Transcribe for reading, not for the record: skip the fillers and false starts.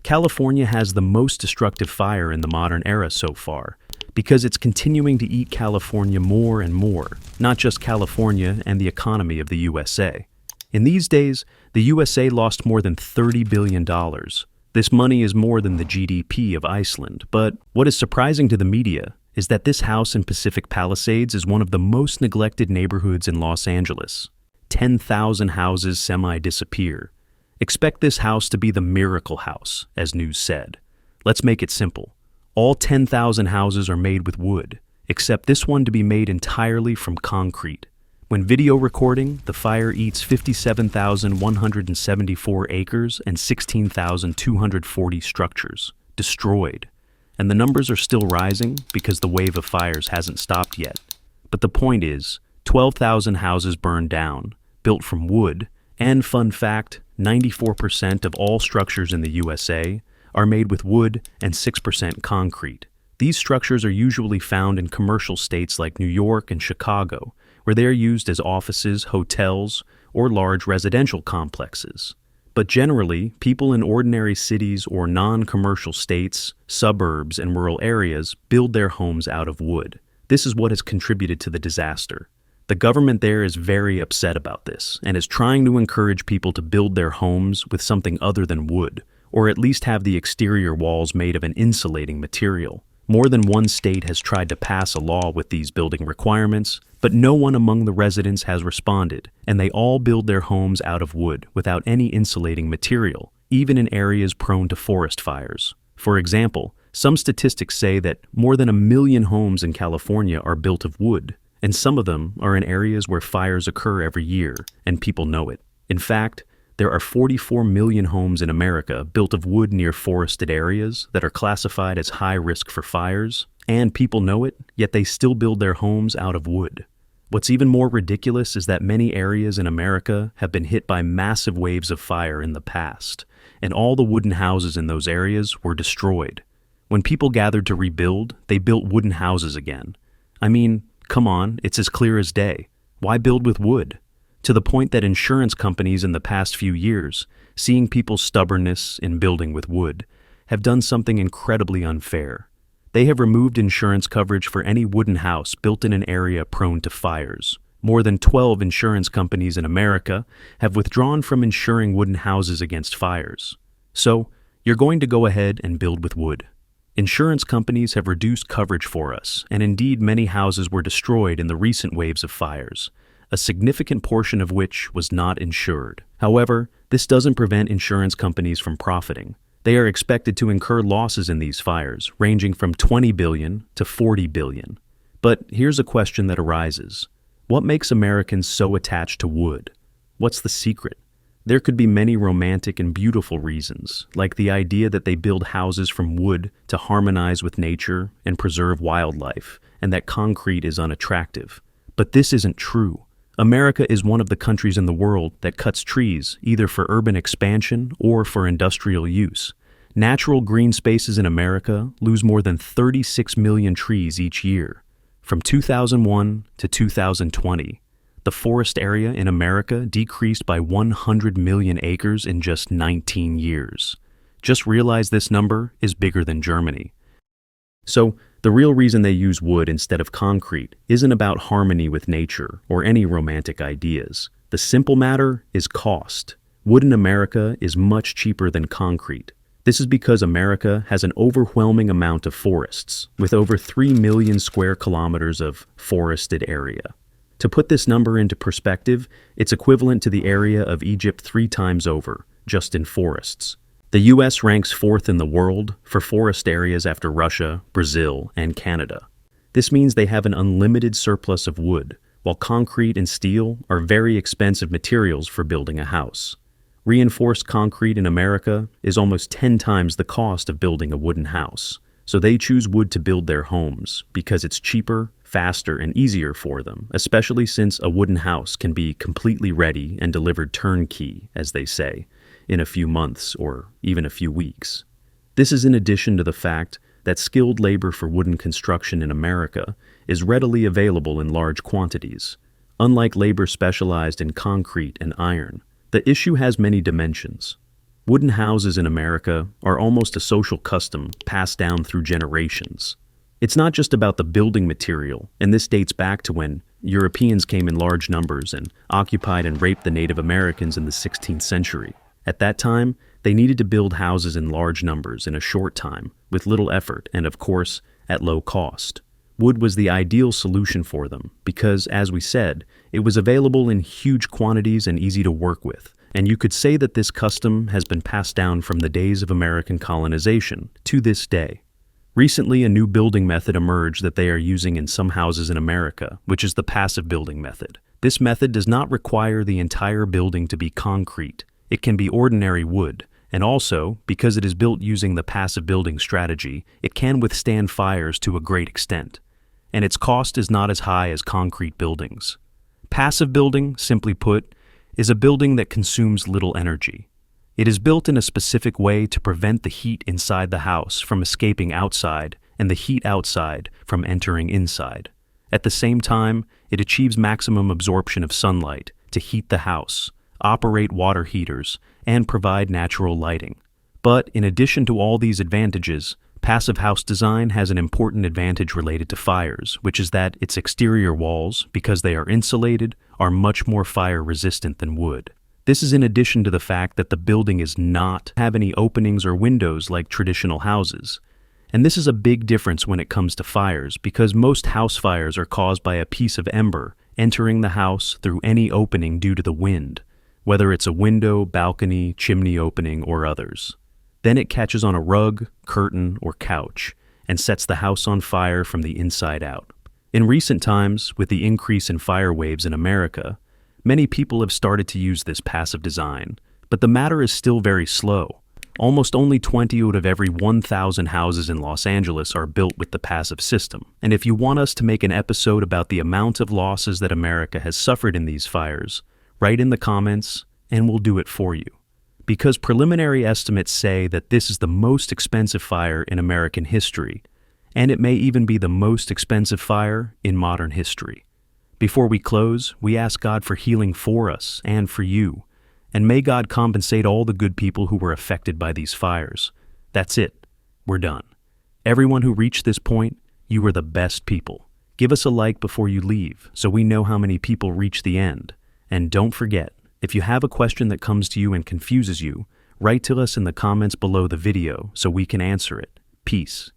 California has the most destructive fire in the modern era so far, because it's continuing to eat California more and more, not just California and the economy of the USA. In these days, the USA lost more than $30 billion. This money is more than the GDP of Iceland, but what is surprising to the media is that this house in Pacific Palisades is one of the most neglected neighborhoods in Los Angeles. 10,000 houses semi-disappear. Expect this house to be the miracle house, as news said. Let's make it simple. All 10,000 houses are made with wood, except this one to be made entirely from concrete. When video recording, the fire eats 57,174 acres and 16,240 structures, destroyed. And the numbers are still rising because the wave of fires hasn't stopped yet. But the point is, 12,000 houses burned down, built from wood, and fun fact, 94% of all structures in the USA are made with wood and 6% concrete. These structures are usually found in commercial states like New York and Chicago, where they are used as offices, hotels, or large residential complexes. But generally, people in ordinary cities or non-commercial states, suburbs, and rural areas build their homes out of wood. This is what has contributed to the disaster. The government there is very upset about this and is trying to encourage people to build their homes with something other than wood, or at least have the exterior walls made of an insulating material. More than one state has tried to pass a law with these building requirements, but no one among the residents has responded, and they all build their homes out of wood without any insulating material, even in areas prone to forest fires. For example, some statistics say that more than 1 million homes in California are built of wood, and some of them are in areas where fires occur every year, and people know it. In fact, there are 44 million homes in America built of wood near forested areas that are classified as high risk for fires, and people know it, yet they still build their homes out of wood. What's even more ridiculous is that many areas in America have been hit by massive waves of fire in the past, and all the wooden houses in those areas were destroyed. When people gathered to rebuild, they built wooden houses again. I mean, come on, it's as clear as day. Why build with wood? To the point that insurance companies in the past few years, seeing people's stubbornness in building with wood, have done something incredibly unfair. They have removed insurance coverage for any wooden house built in an area prone to fires. More than 12 insurance companies in America have withdrawn from insuring wooden houses against fires. So, you're going to go ahead and build with wood. Insurance companies have reduced coverage for us, and indeed many houses were destroyed in the recent waves of fires, a significant portion of which was not insured. However, this doesn't prevent insurance companies from profiting. They are expected to incur losses in these fires, ranging from $20 billion to $40 billion. But here's a question that arises. What makes Americans so attached to wood? What's the secret? There could be many romantic and beautiful reasons, like the idea that they build houses from wood to harmonize with nature and preserve wildlife, and that concrete is unattractive. But this isn't true. America is one of the countries in the world that cuts trees either for urban expansion or for industrial use. Natural green spaces in America lose more than 36 million trees each year. From 2001 to 2020, the forest area in America decreased by 100 million acres in just 19 years. Just realize this number is bigger than Germany. So, the real reason they use wood instead of concrete isn't about harmony with nature or any romantic ideas. The simple matter is cost. Wood in America is much cheaper than concrete. This is because America has an overwhelming amount of forests, with over 3 million square kilometers of forested area. To put this number into perspective, it's equivalent to the area of Egypt 3 times over, just in forests. The U.S. ranks 4th in the world for forest areas after Russia, Brazil, and Canada. This means they have an unlimited surplus of wood, while concrete and steel are very expensive materials for building a house. Reinforced concrete in America is almost 10 times the cost of building a wooden house, so they choose wood to build their homes because it's cheaper, faster, and easier for them, especially since a wooden house can be completely ready and delivered turnkey, as they say, in a few months or even a few weeks. This is in addition to the fact that skilled labor for wooden construction in America is readily available in large quantities. Unlike labor specialized in concrete and iron, the issue has many dimensions. Wooden houses in America are almost a social custom passed down through generations. It's not just about the building material, and this dates back to when Europeans came in large numbers and occupied and raped the Native Americans in the 16th century. At that time, they needed to build houses in large numbers in a short time, with little effort and, of course, at low cost. Wood was the ideal solution for them because, as we said, it was available in huge quantities and easy to work with, and you could say that this custom has been passed down from the days of American colonization to this day. Recently, a new building method emerged that they are using in some houses in America, which is the passive building method. This method does not require the entire building to be concrete. It can be ordinary wood, and also, because it is built using the passive building strategy, it can withstand fires to a great extent, and its cost is not as high as concrete buildings. Passive building, simply put, is a building that consumes little energy. It is built in a specific way to prevent the heat inside the house from escaping outside and the heat outside from entering inside. At the same time, it achieves maximum absorption of sunlight to heat the house, operate water heaters, and provide natural lighting. But in addition to all these advantages, passive house design has an important advantage related to fires, which is that its exterior walls, because they are insulated, are much more fire resistant than wood. This is in addition to the fact that the building is not have any openings or windows like traditional houses. And this is a big difference when it comes to fires because most house fires are caused by a piece of ember entering the house through any opening due to the wind, whether it's a window, balcony, chimney opening, or others. Then it catches on a rug, curtain, or couch and sets the house on fire from the inside out. In recent times, with the increase in fire waves in America, many people have started to use this passive design, but the matter is still very slow. Almost only 20 out of every 1,000 houses in Los Angeles are built with the passive system. And if you want us to make an episode about the amount of losses that America has suffered in these fires, write in the comments and we'll do it for you. Because preliminary estimates say that this is the most expensive fire in American history, and it may even be the most expensive fire in modern history. Before we close, we ask God for healing for us and for you, and may God compensate all the good people who were affected by these fires. That's it. We're done. Everyone who reached this point, you are the best people. Give us a like before you leave so we know how many people reach the end. And don't forget, if you have a question that comes to you and confuses you, write to us in the comments below the video so we can answer it. Peace.